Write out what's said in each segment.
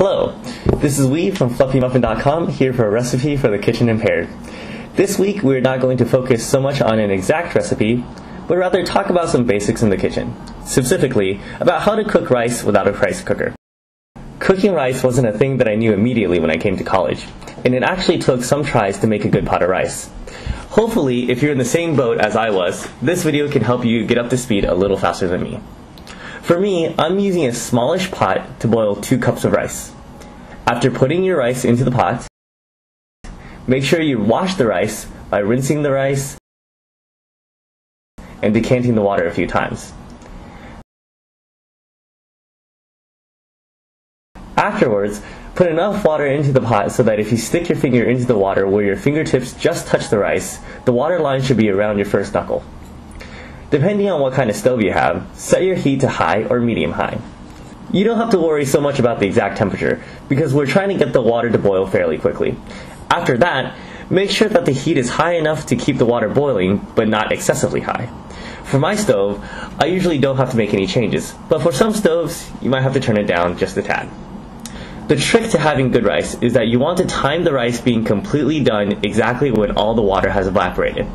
Hello, this is Wee from fluffy-muffin.com here for a recipe for the kitchen impaired. This week we're not going to focus so much on an exact recipe, but rather talk about some basics in the kitchen, specifically about how to cook rice without a rice cooker. Cooking rice wasn't a thing that I knew immediately when I came to college, and it actually took some tries to make a good pot of rice. Hopefully, if you're in the same boat as I was, this video can help you get up to speed a little faster than me. For me, I'm using a smallish pot to boil 2 cups of rice. After putting your rice into the pot, make sure you wash the rice by rinsing the rice and decanting the water a few times. Afterwards, put enough water into the pot so that if you stick your finger into the water where your fingertips just touch the rice, the water line should be around your first knuckle. Depending on what kind of stove you have, set your heat to high or medium high. You don't have to worry so much about the exact temperature because we're trying to get the water to boil fairly quickly. After that, make sure that the heat is high enough to keep the water boiling but not excessively high. For my stove, I usually don't have to make any changes, but for some stoves, you might have to turn it down just a tad. The trick to having good rice is that you want to time the rice being completely done exactly when all the water has evaporated.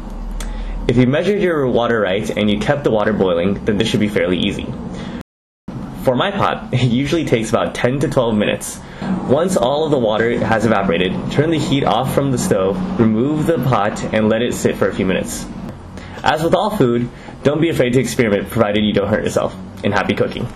If you measured your water right and you kept the water boiling, then this should be fairly easy. For my pot, it usually takes about 10 to 12 minutes. Once all of the water has evaporated, turn the heat off from the stove, remove the pot, and let it sit for a few minutes. As with all food, don't be afraid to experiment provided you don't hurt yourself. And happy cooking!